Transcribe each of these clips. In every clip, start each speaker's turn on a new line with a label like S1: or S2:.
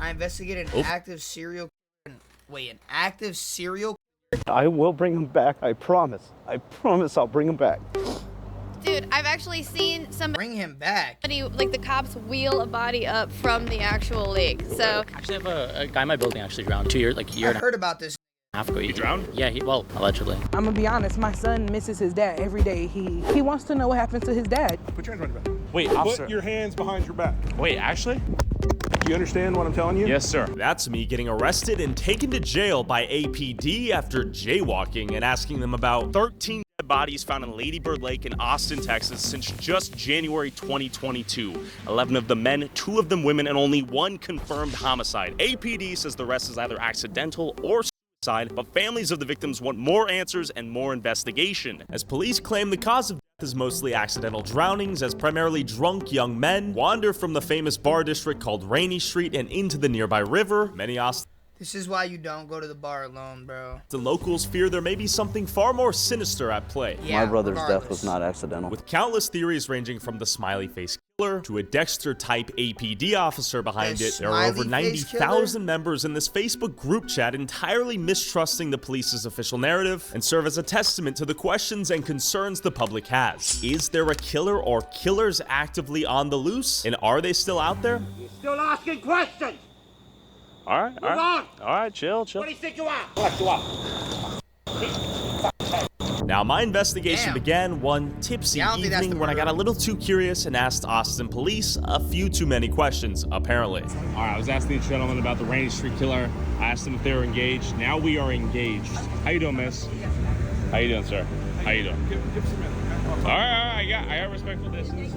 S1: I investigated an active serial. Wait, an active serial.
S2: I will bring him back. I promise. I promise I'll bring him back.
S3: Dude, I've actually seen
S1: Bring him back.
S3: like the cops wheel a body up from the actual lake. So
S4: Actually, I have a guy in my building actually drowned 2 years, like a year
S1: I
S4: and a
S1: heard about this.
S4: half ago.
S5: He drowned?
S4: Yeah, well, allegedly.
S6: I'm gonna be honest, my son misses his dad every day. He wants to know what happened to his dad.
S5: Put your hands behind your back.
S7: Wait, officer.
S5: Put your hands behind your back.
S7: Wait, actually?
S5: Do you understand what I'm telling you?
S7: Yes, sir.
S8: That's me getting arrested and taken to jail by APD after jaywalking and asking them about 13 dead bodies found in Lady Bird Lake in Austin, Texas since just January 2022. 11 of them men, 2 of them women, and only 1 confirmed homicide. APD says the rest is either accidental or suicide, but families of the victims want more answers and more investigation, as police claim the cause of death is mostly accidental drownings, as primarily drunk young men wander from the famous bar district called Rainy Street and into the nearby river. Many Austin
S1: This is why you don't go to the bar alone, bro.
S8: locals fear there may be something far more sinister at play.
S1: Yeah,
S2: My brother's death
S1: regardless.
S2: was not accidental.
S8: With countless theories ranging from the smiley face killer to a Dexter-type APD officer behind
S1: The
S8: it, there are over
S1: smiley face
S8: 90,000 members in this Facebook group chat entirely mistrusting the police's official narrative and serve as a testament to the questions and concerns the public has. Is there a killer or killers actively on the loose? And are they still out there?
S9: You're still asking questions.
S7: All right, all right. All right, chill.
S9: What do you think you are? What you are?
S8: Now, my investigation
S1: Damn.
S8: began one tipsy
S1: Yeah, I don't think that's
S8: evening
S1: the
S8: when I
S1: murder.
S8: got a little too curious and asked Austin police a few too many questions, apparently.
S10: All right, I was asking these gentlemen about the Rainy Street killer. I asked them if they were engaged. Now we are engaged. How you doing, miss? How you doing, sir? How you doing? All right, I got respectful distance.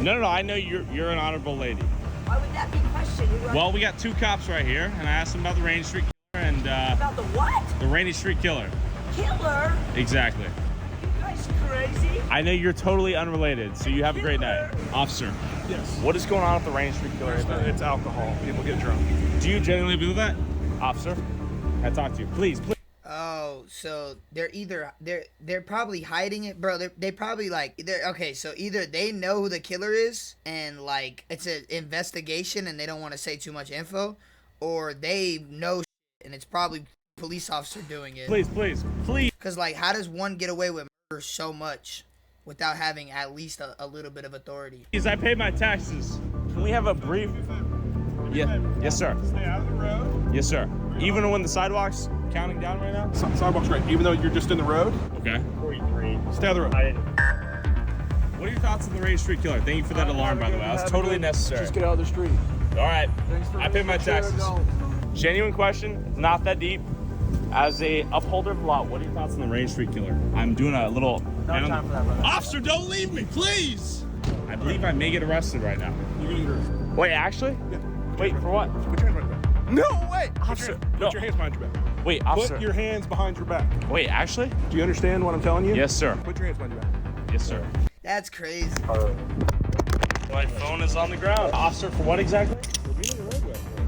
S10: No, I know you're an honorable lady.
S9: Why would that be questioned?
S10: Well, we got 2 cops right here, and I asked them about the Rainy Street killer and
S9: About the what?
S10: the Rainy Street killer.
S9: Killer?
S10: Exactly.
S9: You guys crazy?
S10: I know you're totally unrelated, so you have a great night. Officer,
S5: Yes.
S10: what is going on with the Rainy Street killer?
S5: It's alcohol. People get drunk.
S10: Do you genuinely believe that? Officer, I talk to you. Please.
S1: Oh, so they're probably hiding it, bro. They probably okay. So either they know who the killer is and like it's an investigation and they don't want to say too much info, or they know and it's probably police officer doing it.
S10: Please.
S1: Cause like, how does one get away with murder so much without having at least a little bit of authority?
S10: Please, I paid my taxes. Can we have a brief? Yeah. Yes, sir.
S5: Stay out of the road.
S10: Yes, sir. Even when the sidewalk's counting down right now?
S5: Sidewalk's right. Even though you're just in the road,
S10: Okay.
S5: 43. Stay out of the road.
S10: What are your thoughts on the Rainy Street killer? Thank you for that alarm, by the way. That was totally necessary.
S5: Just get out of the street.
S10: All right. I paid my taxes. Genuine question. It's not that deep. As a upholder of the law, what are your thoughts on the Rainy Street killer? I'm doing a little...
S9: No time for that, brother.
S10: Officer, don't leave me, please! I believe I may get arrested right now.
S5: You're gonna get arrested.
S10: Wait, actually?
S5: Yeah.
S10: Wait, for what?
S5: Put your hands behind your back.
S10: No way!
S5: Officer, put your hands behind your back.
S7: Wait, officer.
S5: Put your hands behind your back.
S7: Wait, actually?
S5: Do you understand what I'm telling you?
S7: Yes, sir.
S5: Put your hands behind your back.
S7: Yes, sir.
S1: That's crazy.
S10: My phone is on the ground. Officer, for what exactly?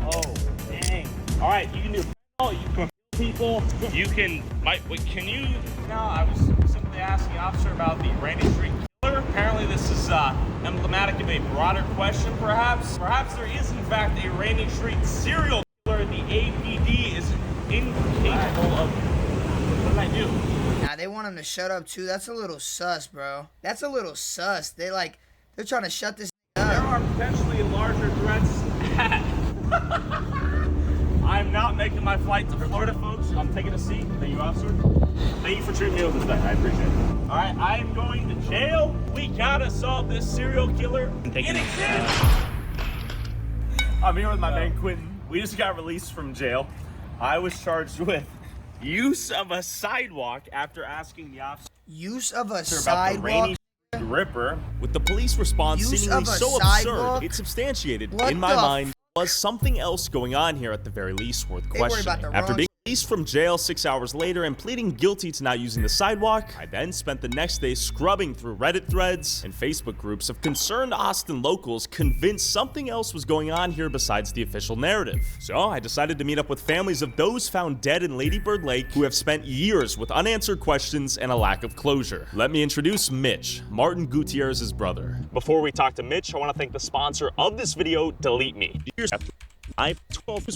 S10: Oh, dang. All right, you can do you can people. You can. Wait, can you? No, I was simply asking officer about the Rainy Street killer. Apparently, this is emblematic of a broader question, perhaps. Perhaps there is, in fact, a Rainy Street serial killer. The APD is incapable of. What did I do?
S1: Nah, they want him to shut up too. That's a little sus, bro. That's a little sus. They're trying to shut this
S10: There
S1: up.
S10: are potentially larger threats. I'm not making my flight to Florida, folks. I'm taking a seat. Thank you, officer. Thank you for treating me with respect. I appreciate it. All right, I am going to jail. We gotta solve this serial killer. I'm here with my man Quentin. We just got released from jail. I was charged with use of a sidewalk after asking the officer
S1: Use of a
S10: about the
S1: sidewalk.
S10: Rainy Ripper.
S8: With the police response
S1: Use
S8: seemingly
S1: of a
S8: so
S1: sidewalk?
S8: absurd, it's substantiated.
S1: What
S8: In my
S1: the
S8: mind, was something else going on here at the very least worth
S1: They worry
S8: questioning.
S1: about the
S8: After
S1: wrong
S8: being released from jail 6 hours later and pleading guilty to not using the sidewalk, I then spent the next day scrubbing through Reddit threads and Facebook groups of concerned Austin locals convinced something else was going on here besides the official narrative. So I decided to meet up with families of those found dead in Lady Bird Lake who have spent years with unanswered questions and a lack of closure. Let me introduce Mitch, Martin Gutierrez's brother. Before we talk to Mitch, I want to thank the sponsor of this video, Delete Me. I 12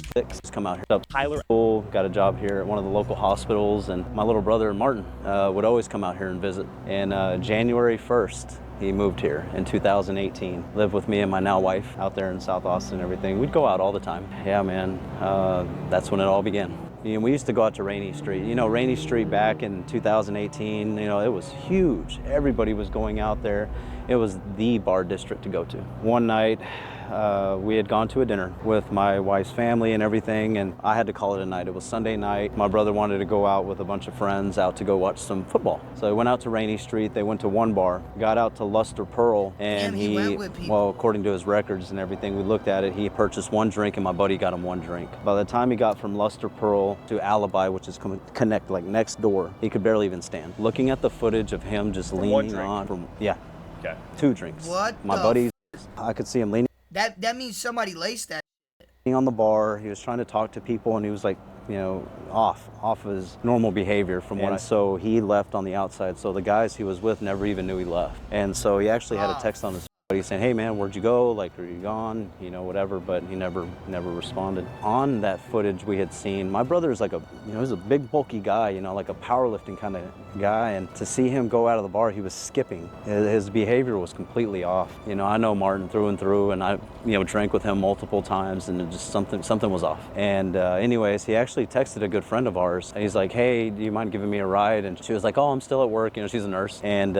S2: come out here. Tyler got a job here at one of the local hospitals, and my little brother Martin would always come out here and visit. And January 1st, he moved here in 2018. Lived with me and my now wife out there in South Austin and everything. We'd go out all the time. Yeah, man, that's when it all began. And we used to go out to Rainy Street. You know, Rainy Street back in 2018, you know, it was huge. Everybody was going out there. It was the bar district to go to. One night, we had gone to a dinner with my wife's family and everything, and I had to call it a night. It was Sunday night. My brother wanted to go out with a bunch of friends out to go watch some football. So they went out to Rainy Street. They went to one bar, got out to Luster Pearl, and
S1: Damn, he went with people.
S2: well, according to his records and everything, we looked at it, he purchased one drink and my buddy got him one drink. By the time he got from Luster Pearl to Alibi, which is connect like next door, he could barely even stand. Looking at the footage of him just leaning on from, yeah,
S10: Okay.
S2: 2 drinks.
S1: What
S2: My
S1: the
S2: buddies, I could see him leaning
S1: That means somebody laced that.
S2: on the bar. He was trying to talk to people and he was like, you know, off his normal behavior from what so he left on the outside. So the guys he was with never even knew he left. And so he actually had a text on his buddy saying, hey man, where'd you go? Like, are you gone? You know, whatever, but he never responded. On that footage we had seen, my brother's like he's a big bulky guy, you know, like a powerlifting kind of guy, and to see him go out of the bar, he was skipping. His behavior was completely off. You know, I know Martin through and through, and I, you know, drank with him multiple times, and it just something was off. And anyways, he actually texted a good friend of ours, and he's like, hey, do you mind giving me a ride? And she was like, oh, I'm still at work. You know, she's a nurse. And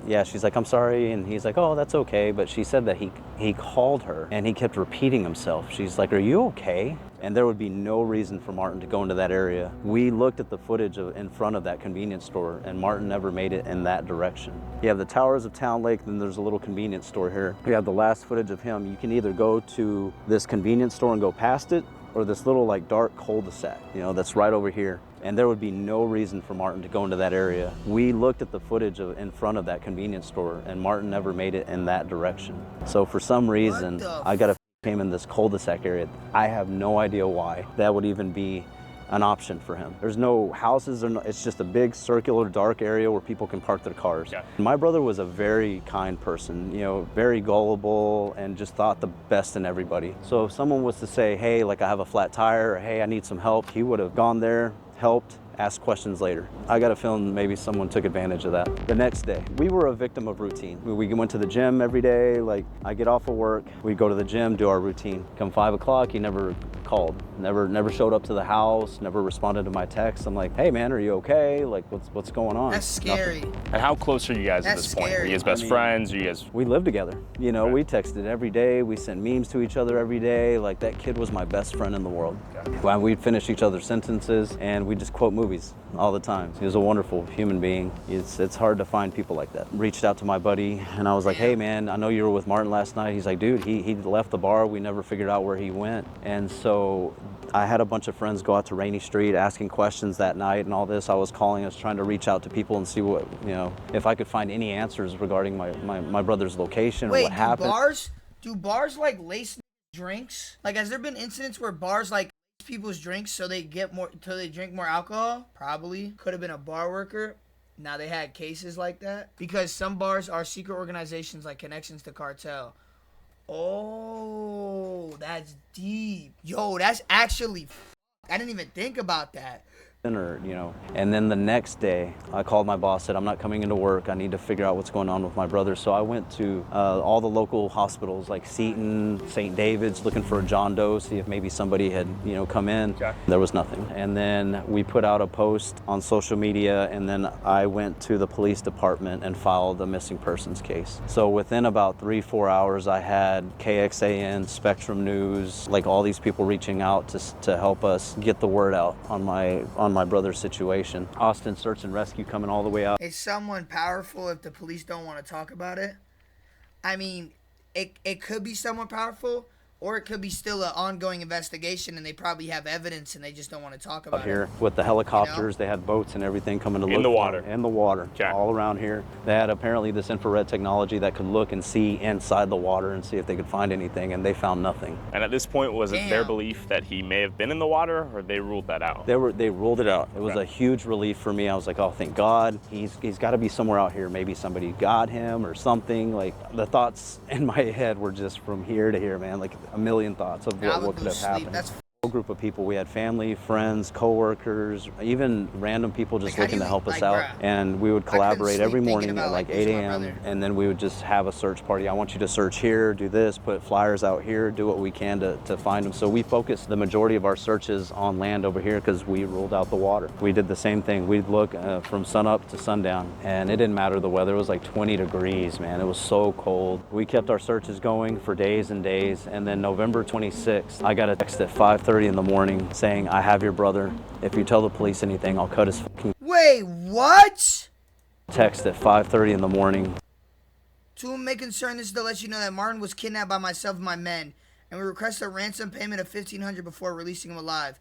S2: yeah, she's like, I'm sorry. And he's like, oh, that's okay. But she said that he called her and he kept repeating himself. She's like, are you okay? And there would be no reason for Martin to go into that area. We looked at the footage in front of that convenience store, and Martin never made it in that direction. You have the towers of Town Lake, then there's a little convenience store here. We have the last footage of him. You can either go to this convenience store and go past it, or this little like dark cul-de-sac, you know, that's right over here. And there would be no reason for Martin to go into that area. We looked at the footage in front of that convenience store, and Martin never made it in that direction. So for some reason, I got to him in this cul-de-sac area. I have no idea why that would even be an option for him. There's no houses, it's just a big circular dark area where people can park their cars. Yeah. My brother was a very kind person, you know, very gullible, and just thought the best in everybody. So if someone was to say, hey, like I have a flat tire, or hey, I need some help, he would have gone there, helped, ask questions later. I got a feeling maybe someone took advantage of that. The next day, we were a victim of routine. We went to the gym every day. Like, I get off of work, we go to the gym, do our routine. Come 5 o'clock, he never called, never showed up to the house, never responded to my text. I'm like, hey man, are you okay? Like, what's going on?
S1: That's scary.
S2: Nothing.
S7: And how close are you guys at
S1: That's
S7: this point?
S1: scary.
S7: Are you guys best friends? Are you guys?
S2: We lived together. You know, we texted every day. We sent memes to each other every day. Like, that kid was my best friend in the world. Well, we'd finish each other's sentences, and we'd just quote movies all the time. He was a wonderful human being. It's hard to find people like that. Reached out to my buddy, and I was like, hey man, I know you were with Martin last night. He's like, dude, he left the bar. We never figured out where he went. And so I had a bunch of friends go out to Rainy Street asking questions that night and all this. I was trying to reach out to people and see what, you know, if I could find any answers regarding my brother's location or what happened.
S1: Do bars like lace drinks? Like, has there been incidents where bars like people's drinks so they drink more alcohol? Probably. Could have been a bar worker. Now they had cases like that because some bars are secret organizations like connections to cartel. Oh, that's deep. Yo, that's actually I didn't even think about that.
S2: Or, you know, and then the next day I called my boss, said I'm not coming into work, I need to figure out what's going on with my brother. So I went to all the local hospitals like Seton, St. David's, looking for a John Doe, see if maybe somebody had, you know, come in. Okay. There was nothing. And then we put out a post on social media, and then I went to the police department and filed a missing persons case. So within about 3-4 hours I had KXAN, Spectrum News, like all these people reaching out to help us get the word out on my brother's situation. Austin Search and Rescue coming all the way out.
S1: Is someone powerful if the police don't want to talk about it? I mean, it could be someone powerful, or it could be still an ongoing investigation and they probably have evidence and they just don't want to talk about
S2: here
S1: it.
S2: With the helicopters, they had boats and everything coming to look
S7: in the water.
S2: In the water, all around here. They had apparently this infrared technology that could look and see inside the water and see if they could find anything, and they found nothing.
S7: And at this point, was it their belief that he may have been in the water, or they ruled that out?
S2: They ruled it out. It was a huge relief for me. I was like, oh, thank God. He's got to be somewhere out here. Maybe somebody got him or something. Like, the thoughts in my head were just from here to here, man. Like, a million thoughts of what could have happened.
S1: That's
S2: whole group of people. We had family, friends, coworkers, even random people just looking to help us out. And we would collaborate every morning at like 8 a.m. and then we would just have a search party. I want you to search here, do this, put flyers out here, do what we can to find them. So we focused the majority of our searches on land over here because we ruled out the water. We did the same thing. We'd look from sunup to sundown, and it didn't matter the weather. It was like 20 degrees, man. It was so cold. We kept our searches going for days and days, and then November 26th, I got a text at 5:30 in the morning saying, I have your brother. If you tell the police anything, I'll cut his fucking...
S1: Wait, what?
S2: Text at 5:30 in the morning.
S1: To whom may concern, this is to let you know that Martin was kidnapped by myself and my men, and we request a ransom payment of $1,500 before releasing him alive.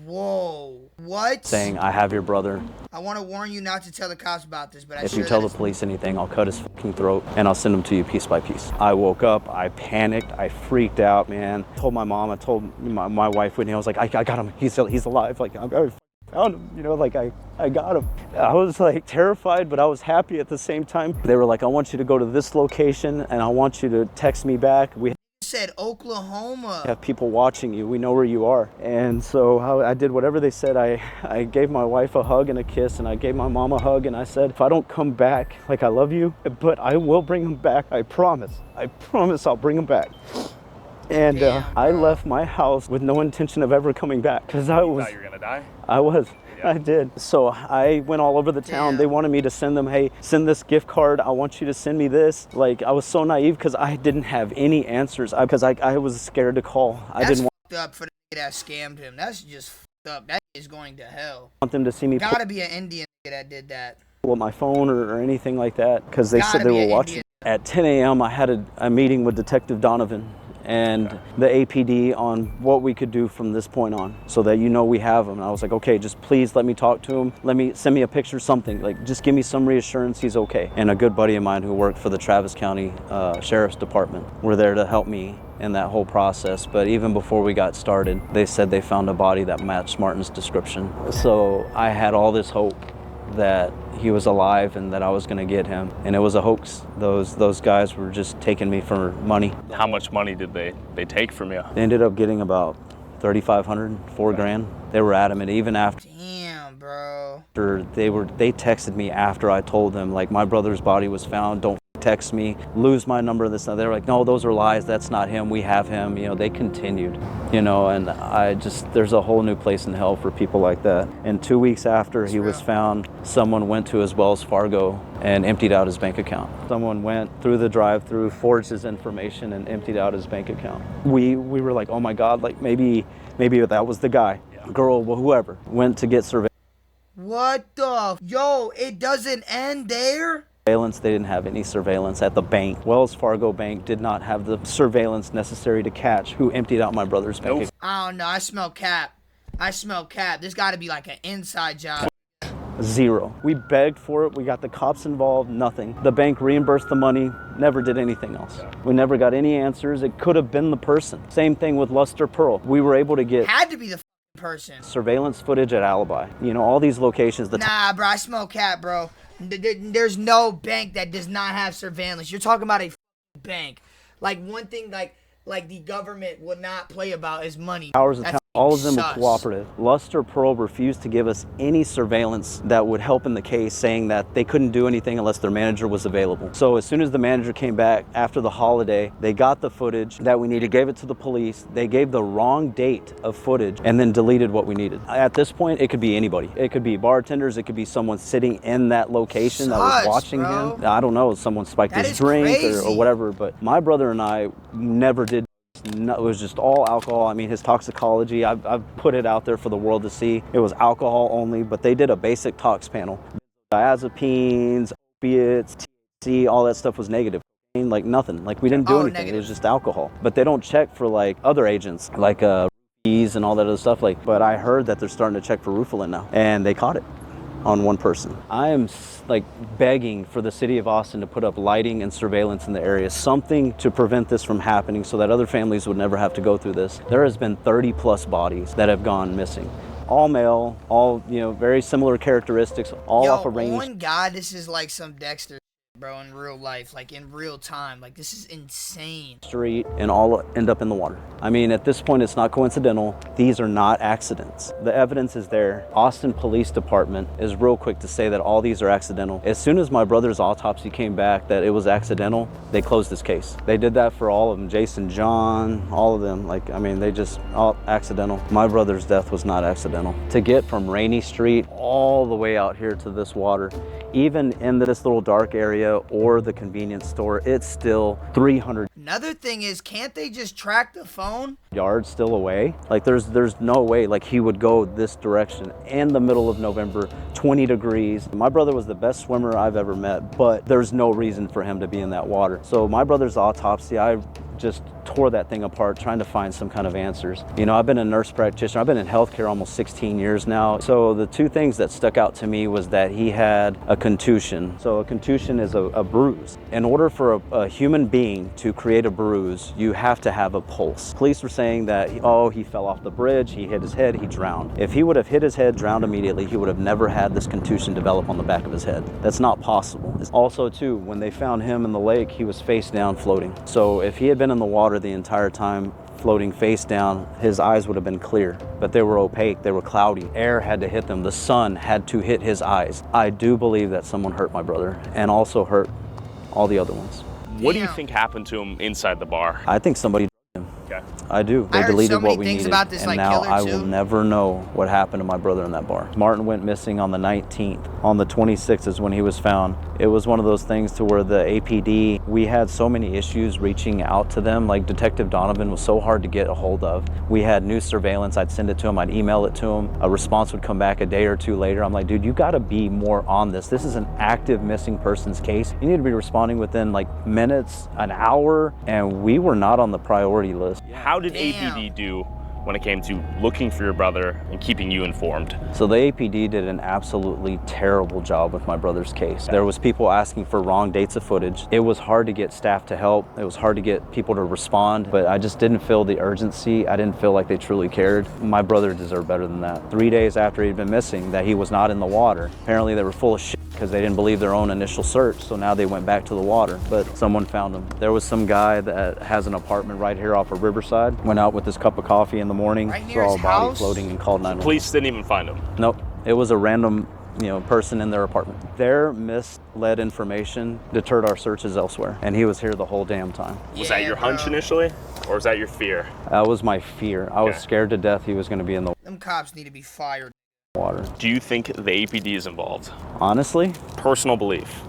S1: Whoa. What?
S2: Saying, I have your brother.
S1: I want to warn you not to tell the cops about this, but
S2: if you tell the police anything, I'll cut his fucking throat and I'll send him to you piece by piece. I woke up, I panicked, I freaked out, man. I told my mom, I told my wife Whitney, I was like, I got him, he's alive. Like, I found him, you know, like I got him. I was like terrified, but I was happy at the same time. They were like, I want you to go to this location and I want you to text me back. We
S1: said Oklahoma.
S2: Have people watching you. We know where you are. And so I did whatever they said. I gave my wife a hug and a kiss, and I gave my mom a hug, and I said, if I don't come back, like, I love you, but I will bring him back. I promise. I promise I'll bring him back. And I left my house with no intention of ever coming back because I was...
S7: You thought you were gonna die?
S2: I was. I did. So I went all over the town. They wanted me to send them, hey, send this gift card. I want you to send me this. Like, I was so naive because I didn't have any answers because I was scared to call. I didn't
S1: fucked up for the nigga that scammed him. That's just fucked up. That is going to hell.
S2: Want them to see me.
S1: Gotta be an Indian nigga that did that.
S2: With my phone or anything like that because they said they were watching. At 10 a.m. I had a meeting with Detective Donovan and the APD on what we could do from this point on so that you know we have him. And I was like, okay, just please let me talk to him. Send me a picture, something. Like, just give me some reassurance he's okay. And a good buddy of mine who worked for the Travis County Sheriff's Department were there to help me in that whole process. But even before we got started, they said they found a body that matched Martin's description. So I had all this hope that he was alive and that I was gonna get him, and it was a hoax. Those guys were just taking me for money.
S7: How much money did they take from you?
S2: They ended up getting about $3,500, $4,000. They were adamant even after.
S1: Damn, bro.
S2: They texted me after I told them, like, my brother's body was found. Don't text me, lose my number, this and that. They were like, no, those are lies. That's not him. We have him. You know, they continued, you know, and there's a whole new place in hell for people like that. And 2 weeks after he was found, someone went to his Wells Fargo and emptied out his bank account. Someone went through the drive-through, forged his information and emptied out his bank account. We were like, oh my God, like maybe that was the guy, girl, whoever, went to get surveillance.
S1: What the? Yo, it doesn't end there?
S2: They didn't have any surveillance at the bank. Wells Fargo Bank did not have the surveillance necessary to catch who emptied out my brother's bank account.
S1: I don't know. I smell cap. This got to be like an inside job.
S2: Zero. We begged for it. We got the cops involved. Nothing. The bank reimbursed the money. Never did anything else. We never got any answers. It could have been the person. Same thing with Luster Pearl. We were able to get...
S1: Had to be the person.
S2: Surveillance footage at Alibi. You know, all these locations.
S1: Nah, bro. I smell cap, bro. There's no bank that does not have surveillance. You're talking about a bank. Like, one thing like the government would not play about is money.
S2: Powers of town, all of them were cooperative. Luster Pearl refused to give us any surveillance that would help in the case, saying that they couldn't do anything unless their manager was available. So as soon as the manager came back after the holiday, they got the footage that we needed, gave it to the police. They gave the wrong date of footage and then deleted what we needed. At this point, it could be anybody. It could be bartenders. It could be someone sitting in that location that was watching him. I don't know, someone spiked his drink or whatever, but my brother and I never did. No, it was just all alcohol. I mean, his toxicology, I've put it out there for the world to see. It was alcohol only, but they did a basic tox panel. Diazepines, opiates, THC, all that stuff was negative. Like nothing. Like we didn't do anything. Negative. It was just alcohol. But they don't check for like other agents, like rupees and all that other stuff. Like, but I heard that they're starting to check for Rufalin now, and they caught it on one person. I am like begging for the city of Austin to put up lighting and surveillance in the area, something to prevent this from happening so that other families would never have to go through this. There has been 30 plus bodies that have gone missing. All male, all, you know, very similar characteristics, all off a range.
S1: On God, this is like some Dexter, bro, in real life, like in real time. Like, this is insane.
S2: Street and all end up in the water. I mean, at this point, it's not coincidental. These are not accidents. The evidence is there. Austin Police Department is real quick to say that all these are accidental. As soon as my brother's autopsy came back that it was accidental, they closed this case. They did that for all of them. Jason, John, all of them. Like, I mean, they just all accidental. My brother's death was not accidental. To get from Rainy Street all the way out here to this water, even in this little dark area or the convenience store, it's still 300
S1: Another thing is, can't they just track the phone?
S2: yards still away. Like, there's no way like he would go this direction in the middle of November, 20 degrees. My brother was the best swimmer I've ever met, but there's no reason for him to be in that water. So my brother's autopsy, I just tore that thing apart trying to find some kind of answers. You know, I've been a nurse practitioner. I've been in healthcare almost 16 years now. So the two things that stuck out to me was that he had a contusion. So a contusion is a bruise. In order for a human being to create a bruise, you have to have a pulse. Police were saying that, he fell off the bridge, he hit his head, he drowned. If he would have hit his head, drowned immediately, he would have never had this contusion develop on the back of his head. That's not possible. Also too, when they found him in the lake, he was face down floating. So if he had been in the water the entire time, floating face down, his eyes would have been clear, but they were opaque, they were cloudy. Air had to hit them, the sun had to hit his eyes. I do believe that someone hurt my brother and also hurt all the other ones.
S7: What do you think happened to him inside the bar?
S2: I think somebody him.
S7: Okay.
S2: I do. They
S1: I heard
S2: deleted
S1: so many
S2: what we
S1: things
S2: needed,
S1: about this,
S2: and
S1: like,
S2: now
S1: killer,
S2: I
S1: too.
S2: will never know what happened to my brother in that bar. Martin went missing on the 19th. On the 26th is when he was found. It was one of those things to where the APD, we had so many issues reaching out to them. Like, Detective Donovan was so hard to get a hold of. We had new surveillance. I'd send it to him. I'd email it to him. A response would come back a day or two later. I'm like, dude, you got to be more on this. This is an active missing persons case. You need to be responding within like minutes, an hour, and we were not on the priority list.
S7: How did APD do when it came to looking for your brother and keeping you informed?
S2: So the APD did an absolutely terrible job with my brother's case. There was people asking for wrong dates of footage. It was hard to get staff to help. It was hard to get people to respond, but I just didn't feel the urgency. I didn't feel like they truly cared. My brother deserved better than that. 3 days after he'd been missing, that he was not in the water. Apparently they were full of shit because they didn't believe their own initial search, so now they went back to the water, but someone found him. There was some guy that has an apartment right here off of Riverside, went out with his cup of coffee in the morning,
S1: Right near
S2: saw a
S1: his
S2: body
S1: house?
S2: floating and called 911.
S7: Police didn't even find him.
S2: Nope, it was a random person in their apartment. Their misled information deterred our searches elsewhere, and he was here the whole damn time.
S7: Was that your hunch initially, or was that your fear?
S2: That was my fear. I was scared to death he was going to be in the
S1: Them cops need to be fired.
S2: water.
S7: Do you think the APD is involved?
S2: Honestly,
S7: Personal belief.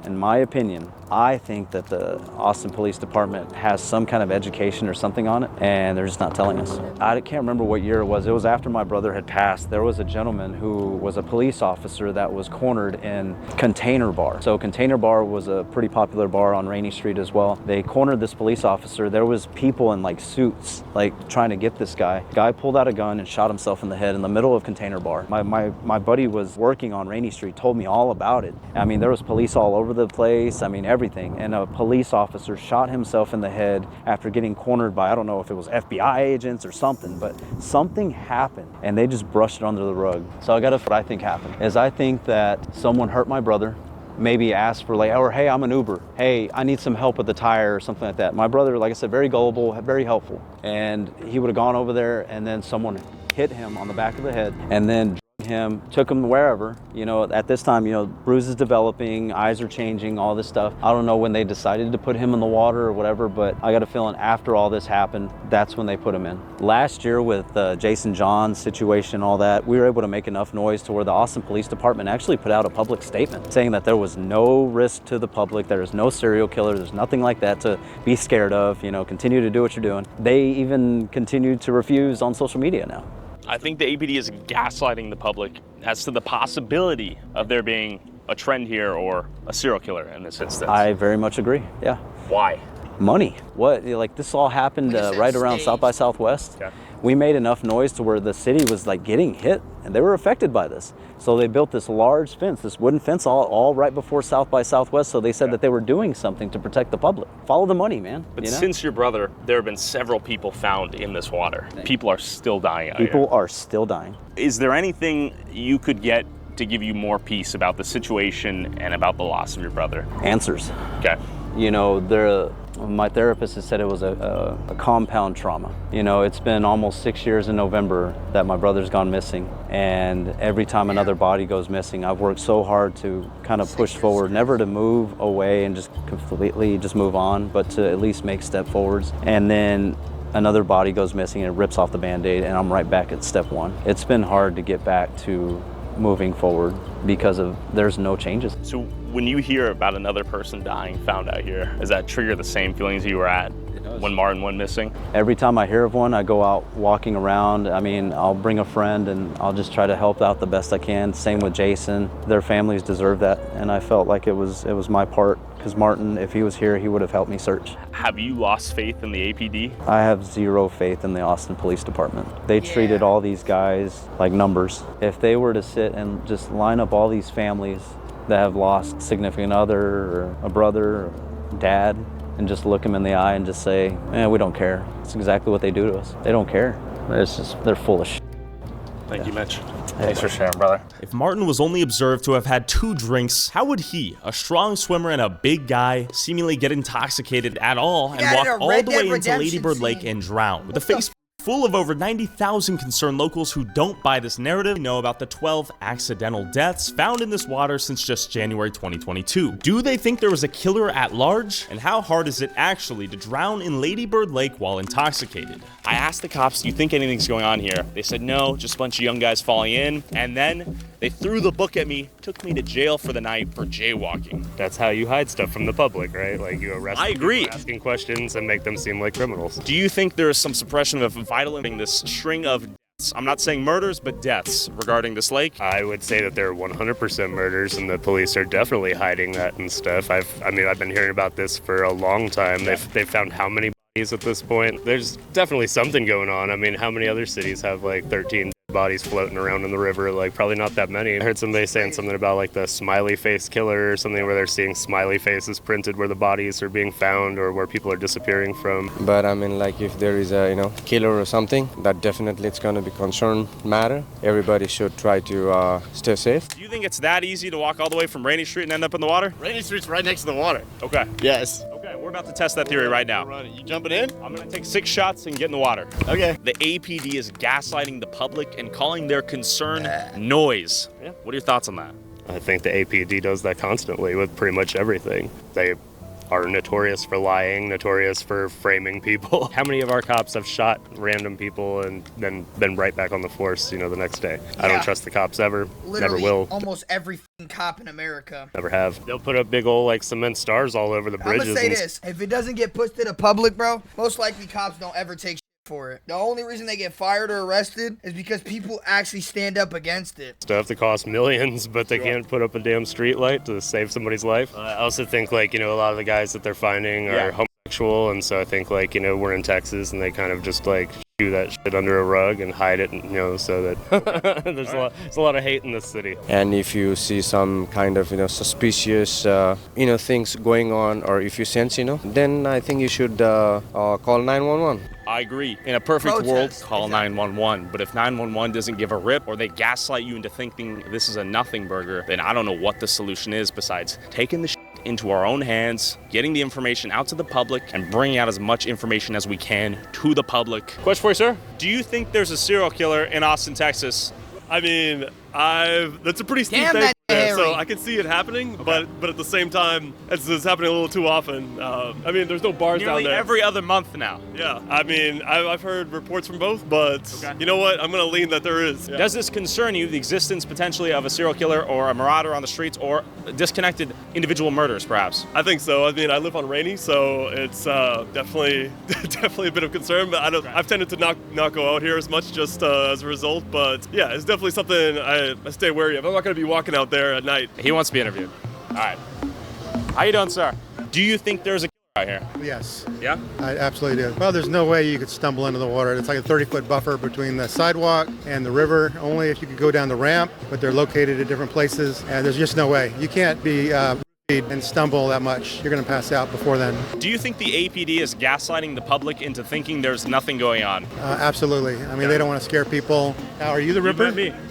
S2: in my opinion, I think that the Austin Police Department has some kind of education or something on it, and they're just not telling us. I can't remember what year it was. It was after my brother had passed. There was a gentleman who was a police officer that was cornered in Container Bar. So Container Bar was a pretty popular bar on Rainy Street as well. They cornered this police officer. There was people in like suits, like trying to get this guy. Guy pulled out a gun and shot himself in the head in the middle of Container Bar. My buddy was working on Rainy Street, told me all about it. I mean, there was police all over the place. I mean, everything. And a police officer shot himself in the head after getting cornered by, I don't know if it was FBI agents or something, but something happened and they just brushed it under the rug. So what I think happened is I think that someone hurt my brother, maybe asked for or hey, I'm an Uber. Hey, I need some help with the tire or something like that. My brother, like I said, very gullible, very helpful. And he would have gone over there and then someone hit him on the back of the head and then him, took him wherever. At this time, bruises developing, eyes are changing, all this stuff. I don't know when they decided to put him in the water or whatever, but I got a feeling after all this happened, that's when they put him in. Last year with Jason John's situation, all that, we were able to make enough noise to where the Austin Police Department actually put out a public statement saying that there was no risk to the public, there is no serial killer, there's nothing like that to be scared of, continue to do what you're doing. They even continue to refuse on social media now.
S7: I think the APD is gaslighting the public as to the possibility of there being a trend here or a serial killer in this instance.
S2: I very much agree, yeah.
S7: Why?
S2: Money. What? This all happened right around South by Southwest.
S7: Okay.
S2: We made enough noise to where the city was getting hit and they were affected by this. So they built this large fence, this wooden fence all right before South by Southwest. So they said that they were doing something to protect the public. Follow the money, man.
S7: But since your brother, there have been several people found in this water. People are still dying out here.
S2: People are still dying.
S7: Is there anything you could get to give you more peace about the situation and about the loss of your brother?
S2: Answers.
S7: Okay.
S2: You know, my therapist has said it was a compound trauma. You know, it's been almost 6 years in November that my brother's gone missing. And every time another body goes missing, I've worked so hard to kind of push forward, never to move away and just completely just move on, but to at least make step forwards. And then another body goes missing and it rips off the Band-Aid and I'm right back at step one. It's been hard to get back to moving forward because there's no changes.
S7: So when you hear about another person dying found out here, does that trigger the same feelings you were at when Martin went missing?
S2: Every time I hear of one, I go out walking around. I mean, I'll bring a friend and I'll just try to help out the best I can. Same with Jason. Their families deserve that, and I felt like it was my part, because Martin, if he was here, he would have helped me search.
S7: Have you lost faith in the APD?
S2: I have zero faith in the Austin Police Department. They treated all these guys like numbers. If they were to sit and just line up all these families that have lost significant other or a brother or dad and just look them in the eye and just say, we don't care. It's exactly what they do to us. They don't care. They're full of shit.
S7: Thank you, Mitch. Thanks for sharing, brother.
S8: If Martin was only observed to have had 2 drinks, how would he, a strong swimmer and a big guy, seemingly get intoxicated at all and walk all the way into Lady Bird Lake and drown? With a face full of over 90,000 concerned locals who don't buy this narrative know about the 12 accidental deaths found in this water since just January 2022. Do they think there was a killer at large? And how hard is it actually to drown in Lady Bird Lake while intoxicated? I asked the cops, do you think anything's going on here? They said no, just a bunch of young guys falling in, and then they threw the book at me, took me to jail for the night for jaywalking.
S11: That's how you hide stuff from the public, right? Like you arrest people asking questions and make them seem like criminals.
S7: Do you think there is some suppression of vital in this string of deaths? I'm not saying murders, but deaths regarding this lake?
S11: I would say that there are 100% murders, and the police are definitely hiding that and stuff. I've been hearing about this for a long time. They've found how many bodies at this point? There's definitely something going on. I mean, how many other cities have like 13 bodies floating around in the river? Like probably not that many. I heard somebody saying something about like the smiley face killer or something, where they're seeing smiley faces printed where the bodies are being found or where people are disappearing from.
S12: But I mean, like if there is a killer or something, that definitely it's going to be concern matter. Everybody should try to stay safe.
S7: Do you think it's that easy to walk all the way from Rainy Street and end up in the water?
S13: Rainy Street's right next to the water.
S7: Okay.
S13: Yes.
S7: Okay, we're about to test that theory right now.
S13: You jumping in?
S7: I'm gonna take 6 shots and get in the water.
S13: Okay.
S7: The APD is gaslighting the public and calling their concern noise. Yeah. What are your thoughts on that?
S11: I think the APD does that constantly with pretty much everything. They are notorious for lying, notorious for framing people. How many of our cops have shot random people and then been right back on the force, the next day? I don't trust the cops ever.
S1: Literally,
S11: never will.
S1: Almost every cop in America.
S11: Never have. They'll put up big old cement stars all over the bridges.
S1: I'm gonna say this: if it doesn't get pushed to the public, bro, most likely cops don't ever take for it. The only reason they get fired or arrested is because people actually stand up against it.
S11: Stuff that costs millions, but they can't put up a damn street light to save somebody's life. I also think a lot of the guys that they're finding are homosexual, and so I think we're in Texas and they kind of just shoo that shit under a rug and hide it, and so that there's a lot of hate in this city.
S12: And if you see some kind of suspicious things going on, or if you sense then I think you should call 911.
S7: I agree. In a perfect world, call 911. But if 911 doesn't give a rip, or they gaslight you into thinking this is a nothing burger, then I don't know what the solution is besides taking the shit into our own hands, getting the information out to the public, and bringing out as much information as we can to the public. Question for you, sir. Do you think there's a serial killer in Austin, Texas?
S14: I mean, that's a pretty steep thing there, so I can see it happening, but at the same time, it's happening a little too often. I mean, there's no bars down there.
S7: Every other month now.
S14: Yeah, I mean, I've heard reports from both, but you know what? I'm going to lean that there is. Yeah.
S7: Does this concern you, the existence potentially of a serial killer or a marauder on the streets or disconnected individual murders, perhaps?
S14: I think so. I mean, I live on Rainy, so it's definitely a bit of concern, but I've tended to not go out here as much just as a result, but yeah, it's definitely something I stay wary of. I'm not going to be walking out there at night.
S7: He wants to be interviewed. All right. How you doing, sir? Do you think there's a killer out here?
S15: Yes.
S7: Yeah?
S15: I absolutely do. Well, there's no way you could stumble into the water. It's like a 30-foot buffer between the sidewalk and the river. Only if you could go down the ramp, but they're located at different places, and there's just no way. You can't be and stumble that much, you're going to pass out before then.
S7: Do you think the APD is gaslighting the public into thinking there's nothing going on?
S15: Absolutely. I mean, they don't want to scare people. Now, are you the Ripper?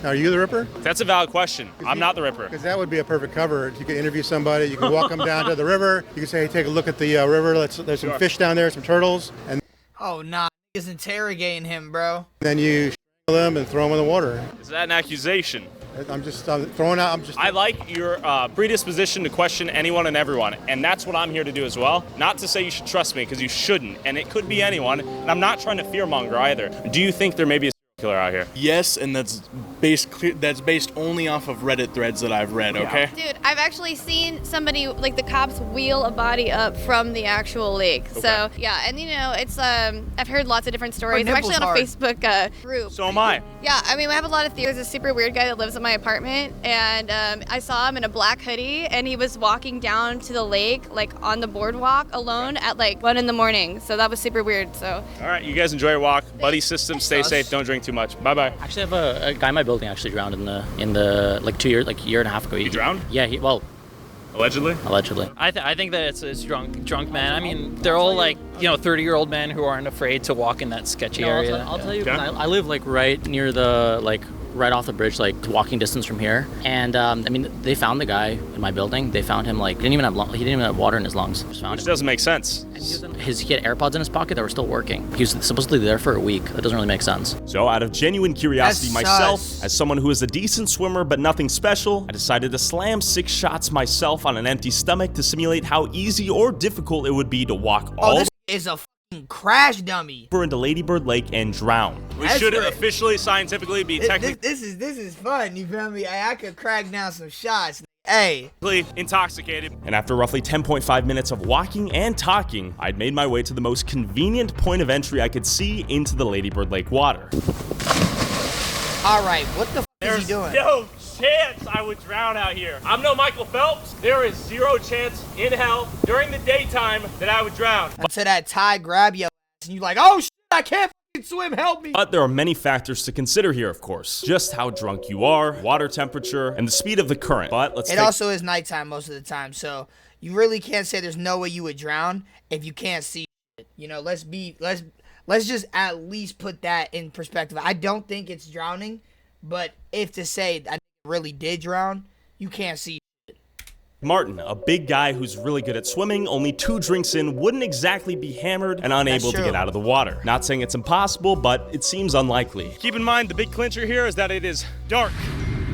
S15: Are you the Ripper?
S7: That's a valid question. I'm not the Ripper.
S15: Because that would be a perfect cover. You could interview somebody. You could walk them down to the river. You could say, hey, take a look at the river. There's some fish down there, some turtles. And
S1: Oh, nah. He's interrogating him, bro.
S15: then you them and throw them in the water.
S7: Is that an accusation?
S15: I'm throwing out.
S7: I like your predisposition to question anyone and everyone, and that's what I'm here to do as well. Not to say you should trust me, because you shouldn't, and it could be anyone, and I'm not trying to fearmonger either. Do you think there may be a killer out here?
S13: Yes, and that's based only off of Reddit threads that I've read, okay?
S3: Dude, I've actually seen somebody, like the cops wheel a body up from the actual lake. Okay. So, yeah, and you know, it's, I've heard lots of different stories. I'm actually on a Facebook group.
S7: So am I.
S3: Yeah, I mean, we have a lot of theories. There's a super weird guy that lives in my apartment, and I saw him in a black hoodie, and he was walking down to the lake, like on the boardwalk alone at like 1 in the morning. So that was super weird, so.
S7: All right, you guys enjoy your walk. Buddy system, stay safe, don't drink too much. Bye-bye.
S4: Actually, I have a guy in my building actually drowned in the like 2 years, like a year and a half ago.
S7: He drowned?
S4: Yeah,
S7: Allegedly?
S4: Allegedly.
S16: I think that it's drunk man. I mean, they're all like, 30-year-old men who aren't afraid to walk in that sketchy area.
S4: I'll tell you, 'cause I live like right near right off the bridge, like walking distance from here. And I mean, they found the guy in my building. They found him like he didn't even have water in his lungs.
S7: Which doesn't make sense.
S4: He had AirPods in his pocket that were still working. He was supposedly there for a week. That doesn't really make sense.
S8: So out of genuine curiosity myself, as someone who is a decent swimmer but nothing special, I decided to slam 6 shots myself on an empty stomach to simulate how easy or difficult it would be to walk all
S1: this is a crash dummy
S8: over into Lady Bird Lake and drown.
S7: We should officially, scientifically be technically.
S1: This is fun. You feel me? I could crack down some shots. Hey.
S7: Intoxicated.
S8: And after roughly 10.5 minutes of walking and talking, I'd made my way to the most convenient point of entry I could see into the Lady Bird Lake water.
S1: All right, what the is he doing?
S10: No chance I would drown out here. I'm no Michael Phelps. There is 0 chance in hell during the daytime that I would drown.
S1: Until that tide grab your ass and you like, oh shit, I can't swim, help me.
S8: But there are many factors to consider here, of course. Just how drunk you are, water temperature, and the speed of the current. But
S1: it also is nighttime most of the time, so you really can't say there's no way you would drown if you can't see shit. Let's just at least put that in perspective. I don't think it's drowning, but if to say I really did drown, you can't see shit.
S8: Martin, a big guy who's really good at swimming, only 2 drinks in, wouldn't exactly be hammered and unable to get out of the water. Not saying it's impossible, but it seems unlikely.
S7: Keep in mind, the big clincher here is that it is dark.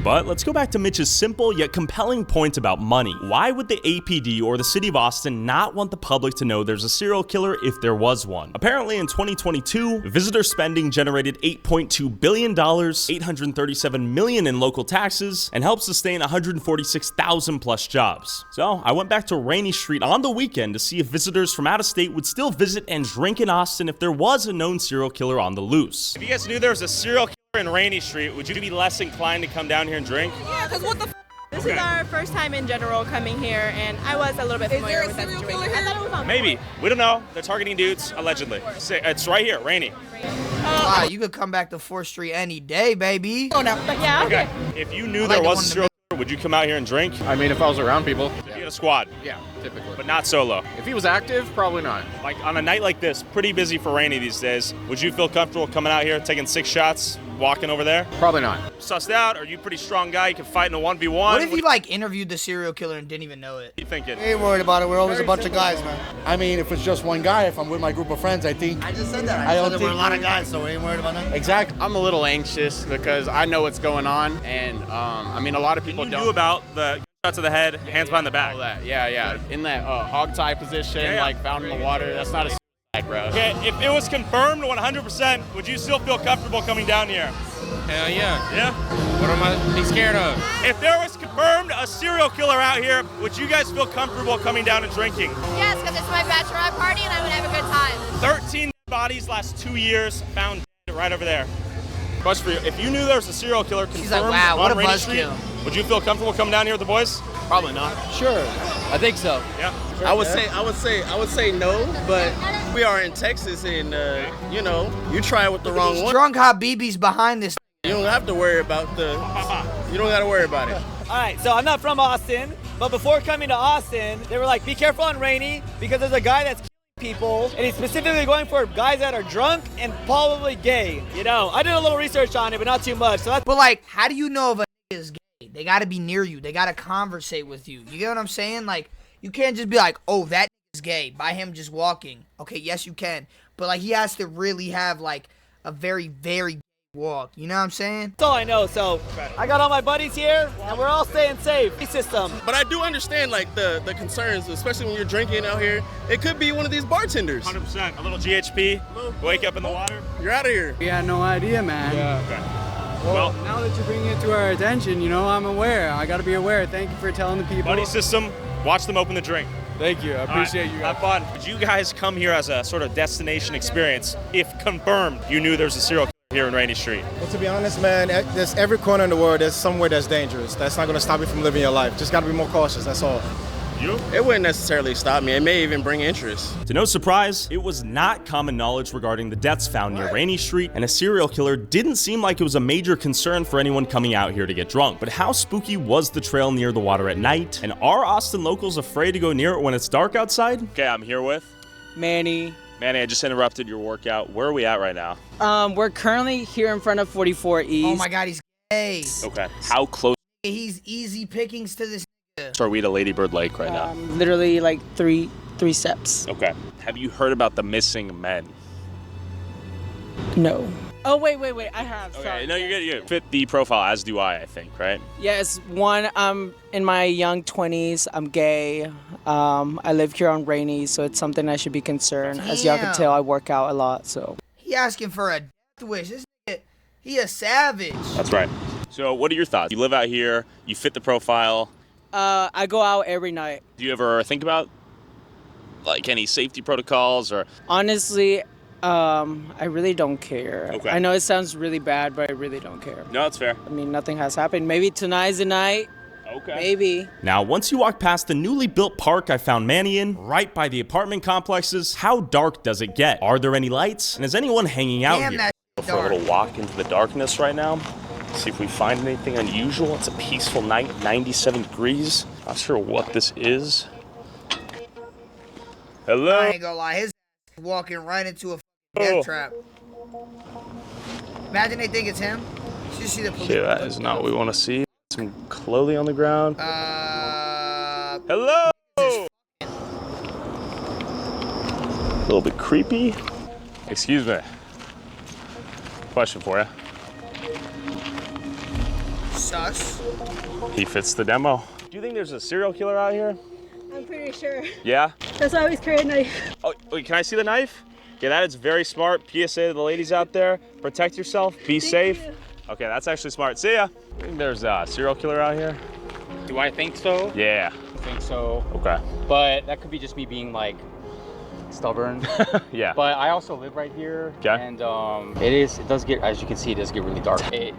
S8: But let's go back to Mitch's simple yet compelling point about money. Why would the APD or the city of Austin not want the public to know there's a serial killer if there was one? Apparently in 2022, visitor spending generated $8.2 billion, $837 million in local taxes, and helped sustain 146,000 plus jobs. So I went back to Rainey Street on the weekend to see if visitors from out of state would still visit and drink in Austin if there was a known serial killer on the loose.
S7: If you guys knew there was a serial killer in Rainey Street, would you be less inclined to come down here and drink?
S17: Yeah, because what the f? This is our first time in general coming here, and I was a little bit familiar with that situation. I thought it was on
S7: Maybe. We don't know. They're targeting dudes, allegedly. It's right here, Rainey.
S1: Wow, you could come back to 4th Street any day, baby.
S17: Oh, no. Yeah, okay.
S7: If you knew there was a serial killer, would you come out here and drink?
S18: I mean, if I was around people.
S7: If you had a squad?
S18: Yeah, typically.
S7: But not solo?
S18: If he was active, probably not.
S7: Like, on a night like this, pretty busy for Rainey these days, would you feel comfortable coming out here, taking 6 shots, walking over there?
S18: Probably not.
S7: Sussed out? Are you a pretty strong guy? You can fight in a 1v1?
S1: What if you, like, interviewed the serial killer and didn't even know it?
S7: What are you thinking?
S19: I ain't worried about it. We're always a bunch of guys, man. I mean, if it's just one guy, if I'm with my group of friends, I think... I just said that. I don't think we're a lot of guys, so we ain't worried about that.
S18: Exactly. I'm a little anxious because I know what's going on, and, I mean, a lot of people don't.
S7: You knew about the shots to the head, hands behind the back.
S18: All that. Yeah. In that hog tie position, like found in the water, that's not a bro.
S7: Okay, if it was confirmed 100%, would you still feel comfortable coming down here?
S18: Hell yeah.
S7: Yeah?
S18: What am I be scared of?
S7: If there was confirmed a serial killer out here, would you guys feel comfortable coming down and drinking?
S3: Yes, because it's my bachelorette party and I would have a good time.
S7: 13 bodies last 2 years found right over there. Question for you. If you knew there was a serial killer confirmed on Rainey Street, would you feel comfortable coming down here with the boys?
S18: Probably not.
S19: Sure. I think so.
S7: Yeah.
S19: Sure, I would say no, but we are in Texas, and you know, you try it with the wrong one.
S1: Drunk Habibis behind this.
S19: You don't have to worry about you don't got to worry about it.
S9: All right, so I'm not from Austin,
S20: But before coming to Austin, they were like, be careful on Rainy because there's a guy that's killing people, and he's specifically going for guys that are drunk and probably gay. You know, I did a little research on it, but not too much. So that's.
S1: But like, how do you know if a is gay? They gotta be near you. They gotta conversate with you. You get what I'm saying? Like, you can't just be like, oh, that is gay by him just walking. Okay, yes, you can. But like, he has to really have like a very, very walk. You know what I'm saying?
S20: That's all I know. So I got all my buddies here, and we're all staying safe. System.
S13: But I do understand like the concerns, especially when you're drinking out here. It could be one of these bartenders.
S7: 100%. A little GHP. Wake up in the water.
S13: You're out of here.
S21: We had no idea, man.
S13: Yeah.
S7: Okay. Well,
S21: now that you're bringing it to our attention, you know, I'm aware. I got to be aware. Thank you for telling the people.
S7: buddy system. Watch them open the drink.
S21: Thank you. I appreciate you guys.
S7: Have fun. Did you guys come here as a sort of destination experience? If confirmed, you knew there's a serial killer here in Rainy Street.
S22: Well, to be honest, man, there's every corner in the world, there's somewhere that's dangerous. That's not going to stop you from living your life. Just got to be more cautious, that's all.
S13: It wouldn't necessarily stop me. It may even bring interest.
S8: To no surprise, it was not common knowledge regarding the deaths found near Rainy Street, and a serial killer didn't seem like it was a major concern for anyone coming out here to get drunk. But how spooky was the trail near the water at night? And are Austin locals afraid to go near it when it's dark outside?
S7: Okay, I'm here with
S23: Manny.
S7: Manny, I just interrupted your workout. Where are we at right now?
S23: We're currently here in front of 44 East.
S1: Oh my God, he's gay.
S7: Okay. How close
S1: He's easy pickings to this.
S7: are we to Lady Bird Lake right now?
S23: Literally like three steps.
S7: Okay. Have you heard about the missing men?
S23: No. Oh, wait. I have.
S7: Okay,
S23: Sorry.
S7: no, you're good. You fit the profile, as do I think, right?
S23: Yes, one, I'm in my young 20s. I'm gay. I live here on Rainy, so it's something I should be concerned. As y'all can tell, I work out a lot, so.
S1: He asking for a death wish. This nigga, he a savage.
S7: That's right. So what are your thoughts? You live out here. You fit the profile.
S23: I go out every night.
S7: Do you ever think about like any safety protocols or?
S23: Honestly, I really don't care.
S7: Okay.
S23: I know it sounds really bad, but I really don't care.
S7: No, it's fair.
S23: I mean, nothing has happened. Maybe tonight's the night.
S7: Okay.
S23: Maybe.
S8: Now, once you walk past the newly built park I found Manny in, right by the apartment complexes, how dark does it get? Are there any lights? And is anyone hanging out here?
S7: Go for a little walk into the darkness right now. See if we find anything unusual. It's a peaceful night, 97 degrees. Not sure what this is. Hello?
S1: I ain't gonna lie, his ass walking right into a death trap. Imagine they think it's him. You should see the police.
S7: Okay, that is not what we want to see. Some clothing on the ground. Hello? A little bit creepy. Excuse me. Question for you.
S1: Sus.
S7: He fits the demo. Do you think there's a serial killer out here?
S24: I'm pretty sure.
S7: Yeah?
S24: That's why I always carry a knife.
S7: Oh, wait, can I see the knife? Yeah, that is very smart. PSA to the ladies out there. Protect yourself. Be safe.
S24: You.
S7: Okay, that's actually smart. See ya. I think there's a serial killer out here.
S25: Do I think so?
S7: Yeah.
S25: I think so.
S7: Okay.
S25: But that could be just me being like stubborn.
S7: Yeah.
S25: But I also live right here.
S7: Okay.
S25: And it does get, as you can see, it does get really dark.
S7: Okay.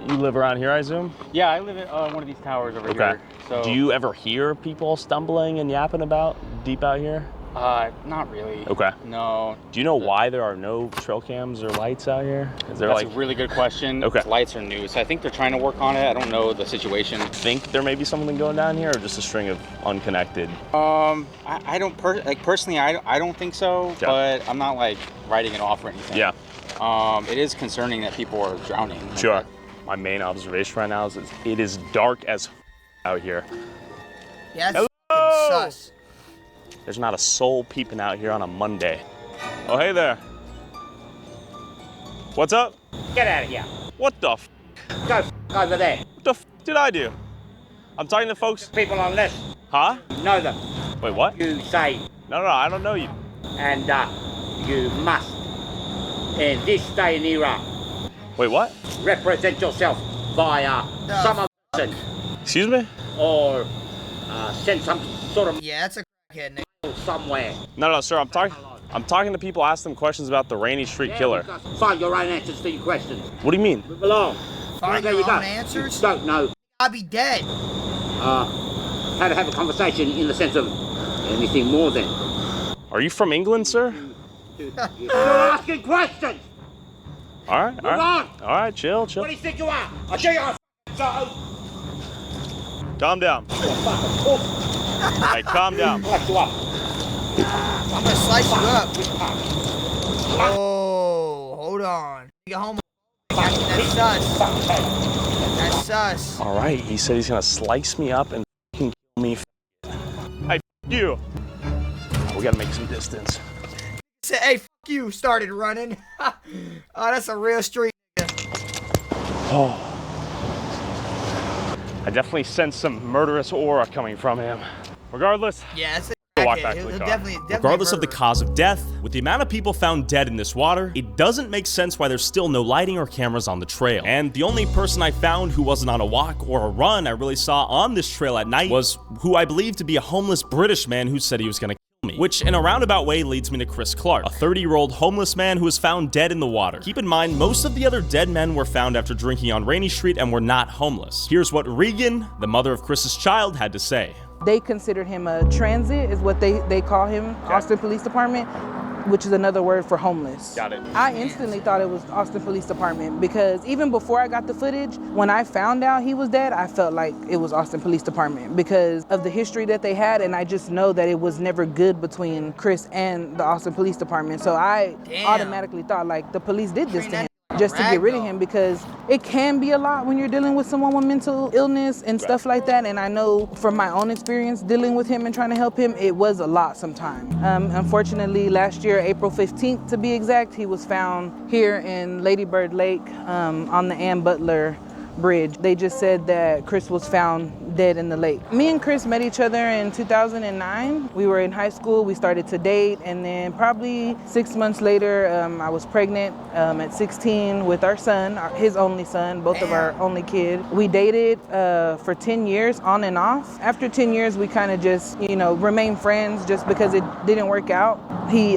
S7: You live around here, I assume?
S25: Yeah, I live at one of these towers over
S7: Okay.
S25: here. So.
S7: Do you ever hear people stumbling and yapping about deep out here?
S25: Not really.
S7: Okay.
S25: No.
S7: Do you know why there are no trail cams or lights out here? Is there
S25: That's
S7: like
S25: a really good question.
S7: Okay.
S25: Lights are new, so I think they're trying to work on it. I don't know the situation.
S7: Think there may be something going down here, or just a string of unconnected?
S25: I don't personally. I don't think so.
S7: Okay.
S25: But I'm not like writing it off or anything.
S7: Yeah.
S25: It is concerning that people are drowning.
S7: Sure. My main observation right now is it is dark as out here.
S1: Yeah, that's fucking sus.
S7: There's not a soul peeping out here on a Monday. Oh, hey there. What's up?
S26: Get out of here.
S7: What the f?
S26: Go over there.
S7: What the f did I do? I'm talking to folks.
S26: People on list.
S7: Huh?
S26: Know them.
S7: Wait, what?
S26: You say.
S7: No, I don't know you.
S26: And you must, in this day and era.
S7: Wait, what?
S26: Represent yourself via some person.
S7: Excuse me?
S26: Or send some sort of.
S1: Yeah, that's a crackhead nigga.
S26: Somewhere.
S7: No, sir. I'm talking to people, asking them questions about the Rainy Street killer.
S26: Find your own answers to your questions.
S7: What do you mean?
S26: Move along.
S1: Find
S26: there
S1: your
S26: you go.
S1: own answers?
S26: You don't know.
S1: I'll be dead.
S26: How to have a conversation in the sense of anything more than.
S7: Are you from England, sir?
S26: You're asking questions.
S7: All right.
S26: Move on.
S7: All right, chill.
S26: What do you think you are? I'll show you how.
S8: Calm down. Hey, calm down.
S1: I'm gonna slice you up. Oh, hold on. Get home. That's sus. That's sus.
S7: All right, he said he's gonna slice me up and kill me. Hey, you. We gotta make some distance.
S1: Said, hey, you. Started running. Oh, that's a real street.
S7: Oh. I definitely sense some murderous aura coming from him. Regardless,
S1: yeah, it's
S7: walk back to the car.
S1: definitely
S8: Regardless of the cause of death, with the amount of people found dead in this water, it doesn't make sense why there's still no lighting or cameras on the trail. And the only person I found who wasn't on a walk or a run I really saw on this trail at night was who I believe to be a homeless British man who said he was gonna kill me. Which in a roundabout way leads me to Chris Clark, a 30-year-old homeless man who was found dead in the water. Keep in mind, most of the other dead men were found after drinking on Rainy Street and were not homeless. Here's what Regan, the mother of Chris's child, had to say.
S23: They considered him a transit, is what they call him, okay. Austin Police Department, which is another word for homeless.
S7: Got it.
S23: I instantly thought it was Austin Police Department because even before I got the footage, when I found out he was dead, I felt like it was Austin Police Department because of the history that they had, and I just know that it was never good between Chris and the Austin Police Department. So I automatically thought like the police did this to him. Just to get rid of him because it can be a lot when you're dealing with someone with mental illness and stuff like that. And I know from my own experience dealing with him and trying to help him, it was a lot sometimes. Unfortunately, last year, April 15th to be exact, he was found here in Lady Bird Lake on the Ann Butler Bridge. They just said that Chris was found dead in the lake. Me and Chris met each other in 2009. We were in high school, we started to date, and then probably 6 months later, I was pregnant at 16 with our son, his only son, both of our only kid. We dated for 10 years on and off. After 10 years, we kind of just, remained friends just because it didn't work out. He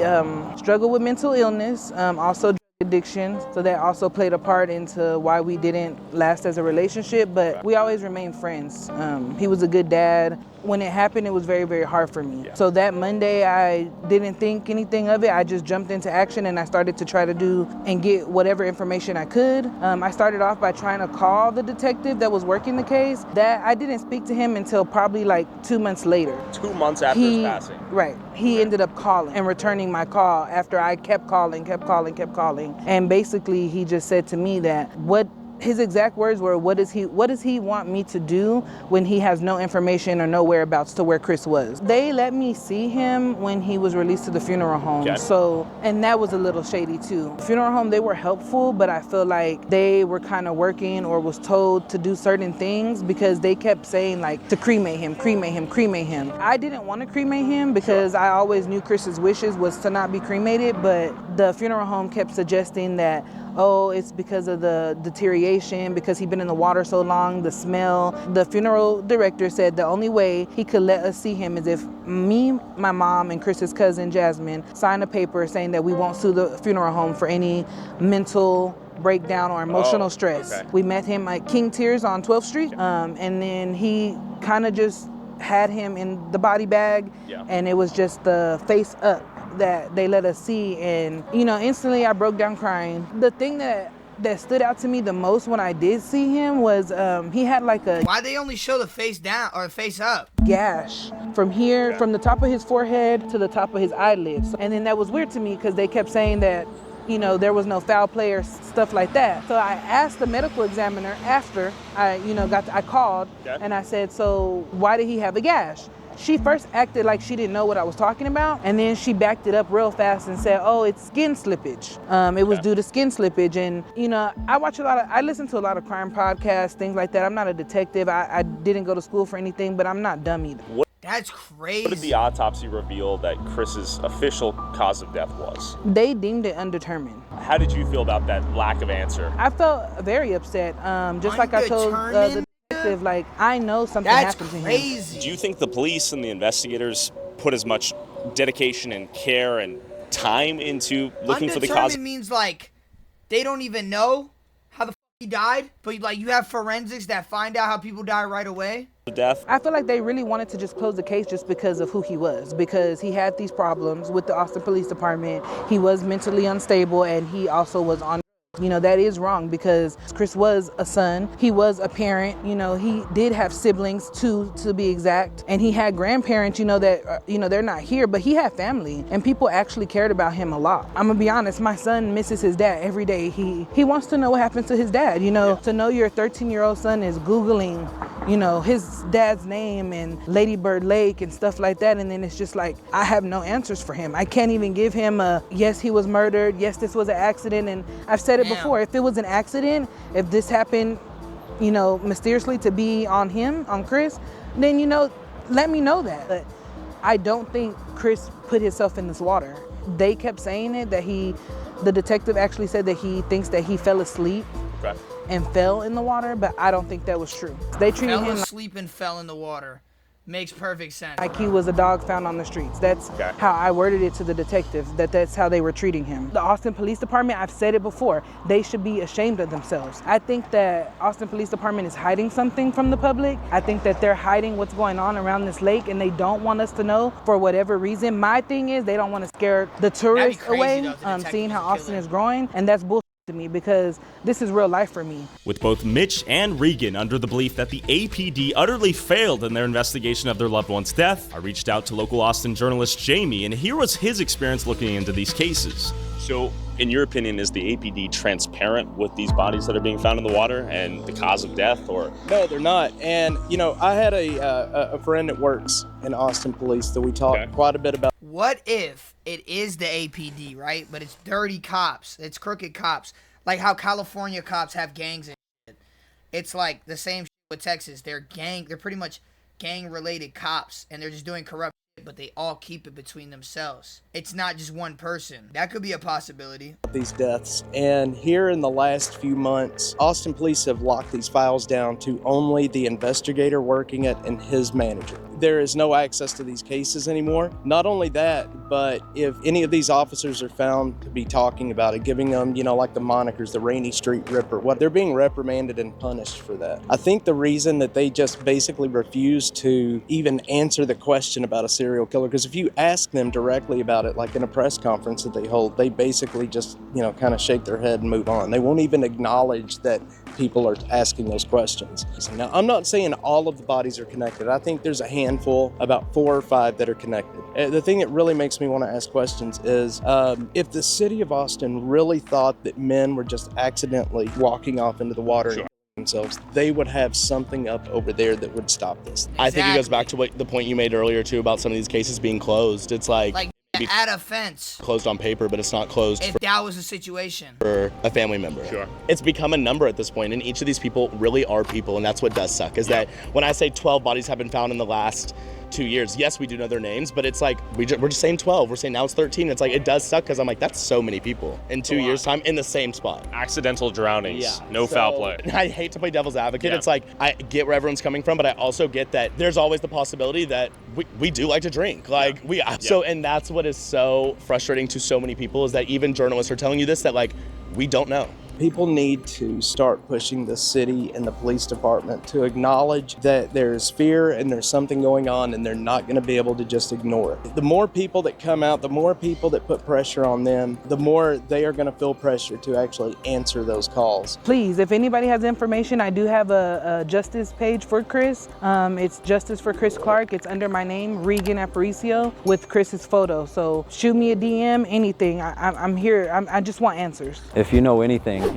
S23: struggled with mental illness, also addiction, so that also played a part into why we didn't last as a relationship, but we always remained friends. He was a good dad. When it happened, it was very, very hard for me. So that Monday, I didn't think anything of it. I just jumped into action and I started to try to do and get whatever information I could. I started off by trying to call the detective that was working the case. That I didn't speak to him until probably like 2 months later.
S7: 2 months after his passing.
S23: Right. He ended up calling and returning my call after I kept calling. And basically, he just said to me that his exact words were, what does he want me to do when he has no information or no whereabouts to where Chris was? They let me see him when he was released to the funeral home. Okay. So, and that was a little shady too. The funeral home, they were helpful, but I feel like they were kind of working or was told to do certain things because they kept saying like to cremate him. I didn't want to cremate him because I always knew Chris's wishes was to not be cremated, but the funeral home kept suggesting that, oh, it's because of the deterioration, because he'd been in the water so long, the smell. The funeral director said the only way he could let us see him is if me, my mom, and Chris's cousin, Jasmine, sign a paper saying that we won't sue the funeral home for any mental breakdown or emotional stress. Okay. We met him at King Tears on 12th Street, and then he kind of just had him in the body bag, and it was just the face up that they let us see, and instantly I broke down crying. The thing that stood out to me the most when I did see him was he had like a
S1: why they only show the face down or face up
S23: gash from here, from the top of his forehead to the top of his eyelids. And then that was weird to me because they kept saying that there was no foul play or stuff like that. So I asked the medical examiner after I called, and I said, so why did he have a gash? She first acted like she didn't know what I was talking about, and then she backed it up real fast and said, oh, it's skin slippage. It was due to skin slippage. And, I listen to a lot of crime podcasts, things like that. I'm not a detective. I didn't go to school for anything, but I'm not dumb either.
S1: That's crazy.
S7: What did the autopsy reveal that Chris's official cause of death was?
S23: They deemed it undetermined.
S7: How did you feel about that lack of answer?
S23: I felt very upset. Just like I told the detective, like, I know something happened to him.
S1: That's crazy.
S7: Do you think the police and the investigators put as much dedication and care and time into looking for the cause?
S1: Undetermined means like they don't even know how the he died, but like you have forensics that find out how people die right away.
S7: Death.
S23: I feel like they really wanted to just close the case just because of who he was, because he had these problems with the Austin Police Department. He was mentally unstable, and he also was on You know, that is wrong because Chris was a son, he was a parent, you know, he did have siblings to be exact, and he had grandparents, you know, that, you know, they're not here, but he had family and people actually cared about him a lot. I'm gonna be honest, my son misses his dad every day. He wants to know what happened to his dad, you know, to know your 13-year-old son is Googling, you know, his dad's name and Lady Bird Lake and stuff like that, and then it's just like, I have no answers for him. I can't even give him a, yes, he was murdered, yes, this was an accident, and I've said it before, if it was an accident, if this happened, you know, mysteriously to be on him, on Chris, then, you know, let me know that. But I don't think Chris put himself in this water. They kept saying it, that the detective actually said that he thinks that he fell asleep and fell in the water, but I don't think that was true. They treated him
S1: fell asleep and fell in the water. Makes perfect sense.
S23: like he was a dog found on the streets. That's how I worded it to the detective, that's how they were treating him. The Austin Police Department, I've said it before, they should be ashamed of themselves. I think that Austin Police Department is hiding something from the public. I think that they're hiding what's going on around this lake and they don't want us to know for whatever reason. My thing is they don't want to scare the tourists away, seeing how Austin is growing, and that's bullshit to me because this is real life for me.
S8: With both Mitch and Regan under the belief that the APD utterly failed in their investigation of their loved one's death, I reached out to local Austin journalist Jamie, and here was his experience looking into these cases.
S7: So, in your opinion, is the APD transparent with these bodies that are being found in the water and the cause of death, or?
S22: No, they're not. And, you know, I had a friend that works in Austin Police that we talked quite a bit about.
S1: What if it is the APD, right? But it's dirty cops. It's crooked cops. Like how California cops have gangs and shit. It's like the same shit with Texas. They're pretty much gang-related cops, and they're just doing corrupt shit, but they all keep it between themselves. It's not just one person. That could be a possibility.
S22: These deaths, and here in the last few months, Austin Police have locked these files down to only the investigator working it and his manager. There is no access to these cases anymore. Not only that, but if any of these officers are found to be talking about it, giving them, you know, like the monikers, the Rainy Street Ripper, they're being reprimanded and punished for that. I think the reason that they just basically refuse to even answer the question about a serial killer, because if you ask them directly about it, like in a press conference that they hold, they basically just, you know, kind of shake their head and move on. They won't even acknowledge that people are asking those questions. Now, I'm not saying all of the bodies are connected. I think there's a handful, about 4 or 5 that are connected. The thing that really makes me want to ask questions is if the city of Austin really thought that men were just accidentally walking off into the water and themselves, they would have something up over there that would stop this.
S2: I think it goes back to the point you made earlier too about some of these cases being closed. It's like
S1: at a fence.
S2: Closed on paper, but it's not closed
S1: if that was a situation
S2: for a family member.
S7: Sure.
S2: It's become a number at this point, and each of these people really are people, and that's what does suck, is that when I say 12 bodies have been found in the last 2 years, yes, we do know their names, but it's like we're just saying 12. We're saying now it's 13. It's like it does suck because I'm like, that's so many people in 2 years' time in the same spot.
S7: Accidental drownings, no foul play.
S2: I hate to play devil's advocate. It's like I get where everyone's coming from, but I also get that there's always the possibility that we do like to drink. Like so, and that's what is so frustrating to so many people is that even journalists are telling you this, that like we don't know.
S22: People need to start pushing the city and the police department to acknowledge that there's fear and there's something going on and they're not going to be able to just ignore it. The more people that come out, the more people that put pressure on them, the more they are going to feel pressure to actually answer those calls.
S23: Please, if anybody has information, I do have a justice page for Chris. It's Justice for Chris Clark. It's under my name, Regan Aparicio, with Chris's photo. So shoot me a DM, anything. I'm here. I just want answers.
S5: If you know anything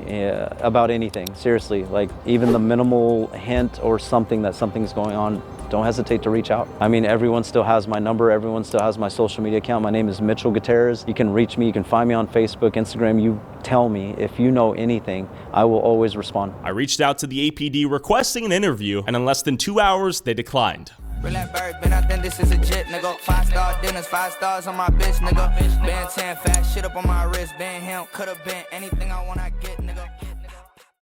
S5: about anything, seriously, like even the minimal hint or something that something's going on, don't hesitate to reach out. I mean, everyone still has my number, everyone still has my social media account. My name is Mitchell Gutierrez. You can reach me, you can find me on Facebook, Instagram. You tell me if you know anything, I will always respond.
S8: I reached out to the APD requesting an interview, and in less than 2 hours, they declined.
S6: Relax, bird, been out, then this is legit, nigga. 5-star dinners, 5 stars on my bitch, nigga. Been 10 fat shit up on my wrist, been him, could've been anything I want, I get, nigga.